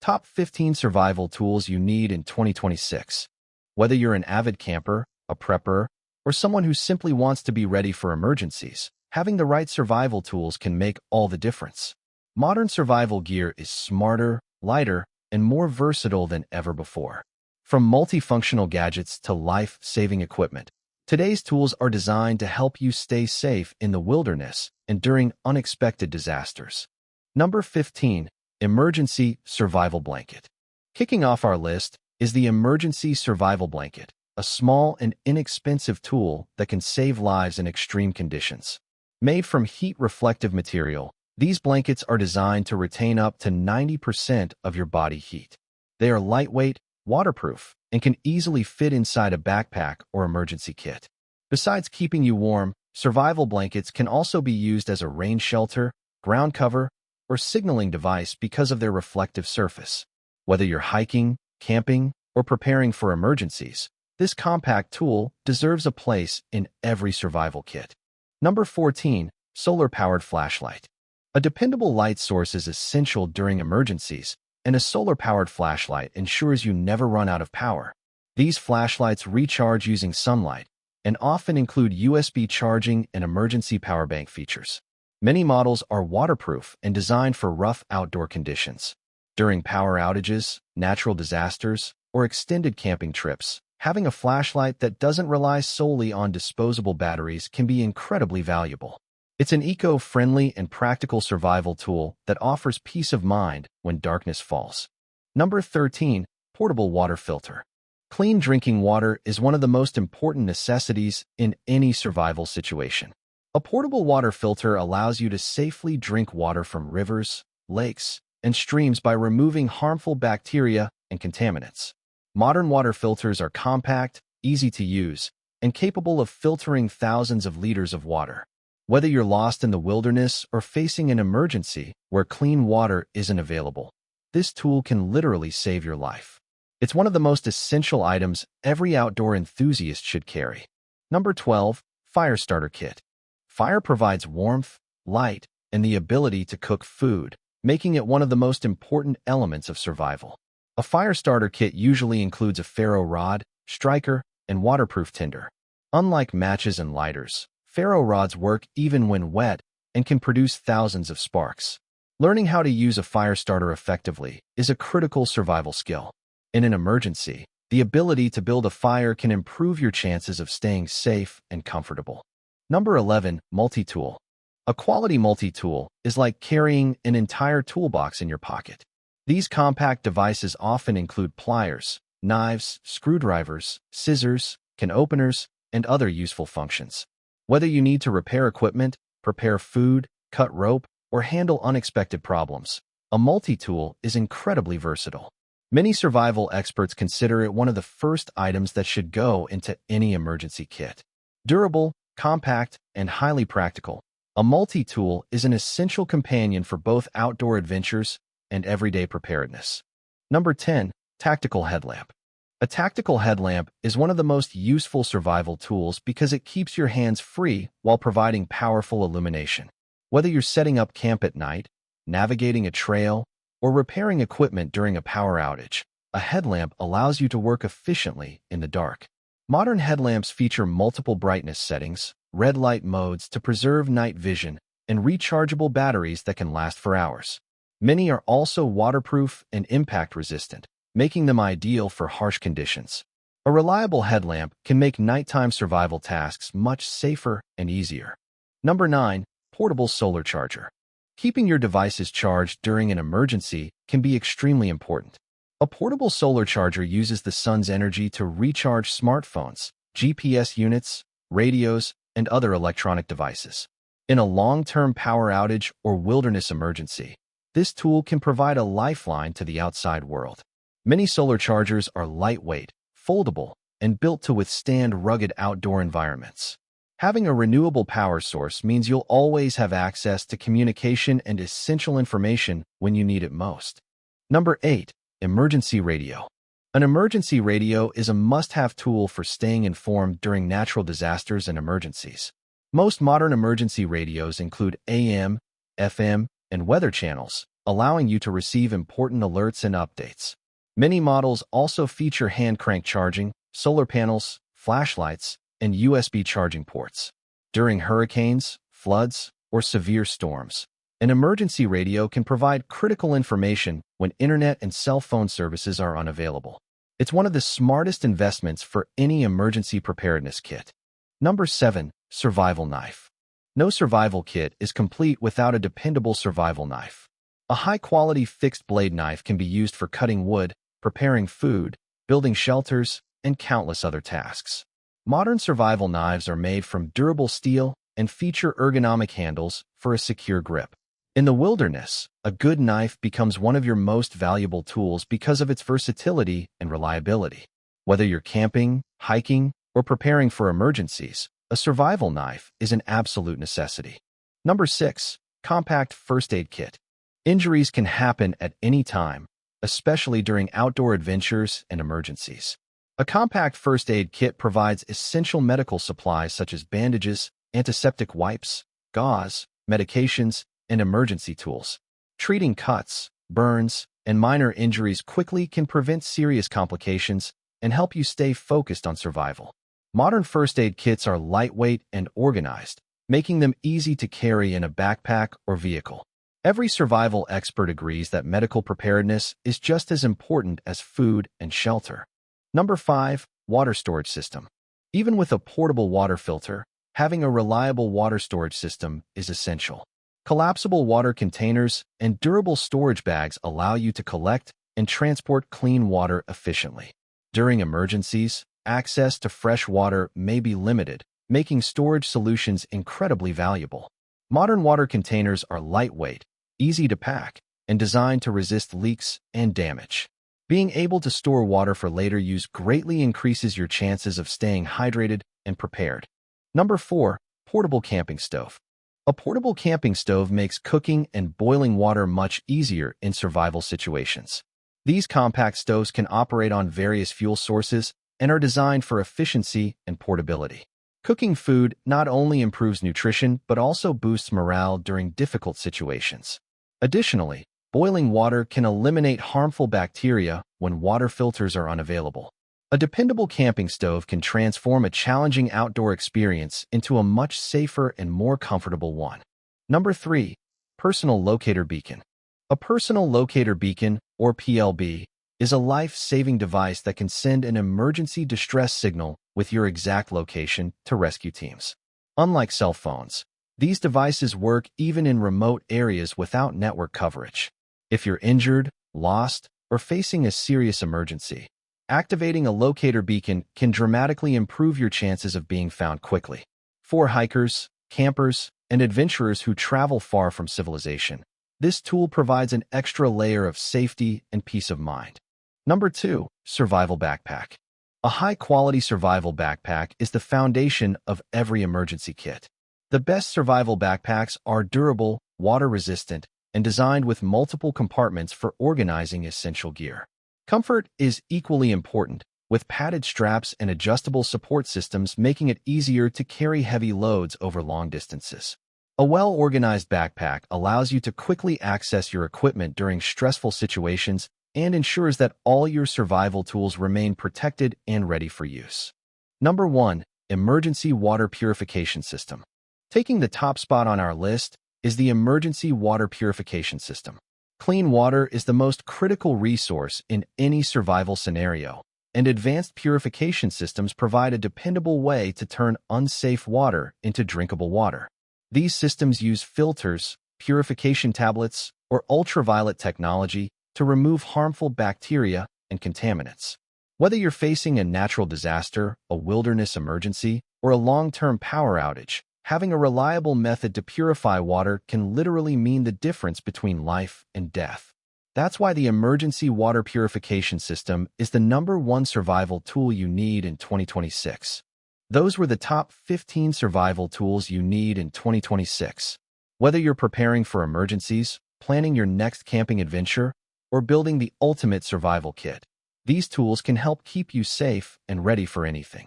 Top 15 Survival Tools You Need in 2026. Whether you're an avid camper, a prepper, or someone who simply wants to be ready for emergencies, having the right survival tools can make all the difference. Modern survival gear is smarter, lighter, and more versatile than ever before. From multifunctional gadgets to life-saving equipment, today's tools are designed to help you stay safe in the wilderness and during unexpected disasters. Number 15. Emergency Survival Blanket. Kicking off our list is the Emergency Survival Blanket, a small and inexpensive tool that can save lives in extreme conditions. Made from heat-reflective material, these blankets are designed to retain up to 90% of your body heat. They are lightweight, waterproof, and can easily fit inside a backpack or emergency kit. Besides keeping you warm, survival blankets can also be used as a rain shelter, ground cover, or signaling device because of their reflective surface. Whether you're hiking, camping, or preparing for emergencies, this compact tool deserves a place in every survival kit. Number 14. Solar-Powered Flashlight. A dependable light source is essential during emergencies, and a solar-powered flashlight ensures you never run out of power. These flashlights recharge using sunlight and often include USB charging and emergency power bank features. Many models are waterproof and designed for rough outdoor conditions. During power outages, natural disasters, or extended camping trips, having a flashlight that doesn't rely solely on disposable batteries can be incredibly valuable. It's an eco-friendly and practical survival tool that offers peace of mind when darkness falls. Number 13. Portable Water Filter. Clean drinking water is one of the most important necessities in any survival situation. A portable water filter allows you to safely drink water from rivers, lakes, and streams by removing harmful bacteria and contaminants. Modern water filters are compact, easy to use, and capable of filtering thousands of liters of water. Whether you're lost in the wilderness or facing an emergency where clean water isn't available, this tool can literally save your life. It's one of the most essential items every outdoor enthusiast should carry. Number 12. Fire Starter Kit. Fire provides warmth, light, and the ability to cook food, making it one of the most important elements of survival. A fire starter kit usually includes a ferro rod, striker, and waterproof tinder. Unlike matches and lighters, ferro rods work even when wet and can produce thousands of sparks. Learning how to use a fire starter effectively is a critical survival skill. In an emergency, the ability to build a fire can improve your chances of staying safe and comfortable. Number 11. Multi-tool. A quality multi-tool is like carrying an entire toolbox in your pocket. These compact devices often include pliers, knives, screwdrivers, scissors, can openers, and other useful functions. Whether you need to repair equipment, prepare food, cut rope, or handle unexpected problems, a multi-tool is incredibly versatile. Many survival experts consider it one of the first items that should go into any emergency kit. Durable, compact, and highly practical, a multi-tool is an essential companion for both outdoor adventures and everyday preparedness. Number 10. Tactical Headlamp. A tactical headlamp is one of the most useful survival tools because it keeps your hands free while providing powerful illumination. Whether you're setting up camp at night, navigating a trail, or repairing equipment during a power outage, a headlamp allows you to work efficiently in the dark. Modern headlamps feature multiple brightness settings, red light modes to preserve night vision, and rechargeable batteries that can last for hours. Many are also waterproof and impact-resistant, making them ideal for harsh conditions. A reliable headlamp can make nighttime survival tasks much safer and easier. Number 9. Portable Solar Charger. Keeping your devices charged during an emergency can be extremely important. A portable solar charger uses the sun's energy to recharge smartphones, GPS units, radios, and other electronic devices. In a long-term power outage or wilderness emergency, this tool can provide a lifeline to the outside world. Many solar chargers are lightweight, foldable, and built to withstand rugged outdoor environments. Having a renewable power source means you'll always have access to communication and essential information when you need it most. Number 8. Emergency Radio. An emergency radio is a must-have tool for staying informed during natural disasters and emergencies. Most modern emergency radios include AM, FM, and weather channels, allowing you to receive important alerts and updates. Many models also feature hand crank charging, solar panels, flashlights, and USB charging ports. During hurricanes, floods, or severe storms, an emergency radio can provide critical information when internet and cell phone services are unavailable. It's one of the smartest investments for any emergency preparedness kit. Number 7. Survival Knife. No survival kit is complete without a dependable survival knife. A high-quality fixed-blade knife can be used for cutting wood, preparing food, building shelters, and countless other tasks. Modern survival knives are made from durable steel and feature ergonomic handles for a secure grip. In the wilderness, a good knife becomes one of your most valuable tools because of its versatility and reliability. Whether you're camping, hiking, or preparing for emergencies, a survival knife is an absolute necessity. Number 6. Compact First Aid Kit. Injuries can happen at any time, especially during outdoor adventures and emergencies. A compact first aid kit provides essential medical supplies such as bandages, antiseptic wipes, gauze, medications, and emergency tools. Treating cuts, burns, and minor injuries quickly can prevent serious complications and help you stay focused on survival. Modern first aid kits are lightweight and organized, making them easy to carry in a backpack or vehicle. Every survival expert agrees that medical preparedness is just as important as food and shelter. Number 5. Water Storage System. Even with a portable water filter, having a reliable water storage system is essential. Collapsible water containers and durable storage bags allow you to collect and transport clean water efficiently. During emergencies, access to fresh water may be limited, making storage solutions incredibly valuable. Modern water containers are lightweight, easy to pack, and designed to resist leaks and damage. Being able to store water for later use greatly increases your chances of staying hydrated and prepared. Number 4. Portable Camping Stove. A portable camping stove makes cooking and boiling water much easier in survival situations. These compact stoves can operate on various fuel sources and are designed for efficiency and portability. Cooking food not only improves nutrition but also boosts morale during difficult situations. Additionally, boiling water can eliminate harmful bacteria when water filters are unavailable. A dependable camping stove can transform a challenging outdoor experience into a much safer and more comfortable one. Number 3. Personal Locator Beacon. A personal locator beacon, or PLB, is a life-saving device that can send an emergency distress signal with your exact location to rescue teams. Unlike cell phones, these devices work even in remote areas without network coverage. If you're injured, lost, or facing a serious emergency, activating a locator beacon can dramatically improve your chances of being found quickly. For hikers, campers, and adventurers who travel far from civilization, this tool provides an extra layer of safety and peace of mind. Number 2. Survival Backpack. A high-quality survival backpack is the foundation of every emergency kit. The best survival backpacks are durable, water-resistant, and designed with multiple compartments for organizing essential gear. Comfort is equally important, with padded straps and adjustable support systems making it easier to carry heavy loads over long distances. A well-organized backpack allows you to quickly access your equipment during stressful situations and ensures that all your survival tools remain protected and ready for use. Number 1. Emergency Water Purification System. Taking the top spot on our list is the Emergency Water Purification System. Clean water is the most critical resource in any survival scenario, and advanced purification systems provide a dependable way to turn unsafe water into drinkable water. These systems use filters, purification tablets, or ultraviolet technology to remove harmful bacteria and contaminants. Whether you're facing a natural disaster, a wilderness emergency, or a long-term power outage, having a reliable method to purify water can literally mean the difference between life and death. That's why the Emergency Water Purification System is the #1 survival tool you need in 2026. Those were the top 15 survival tools you need in 2026. Whether you're preparing for emergencies, planning your next camping adventure, or building the ultimate survival kit, these tools can help keep you safe and ready for anything.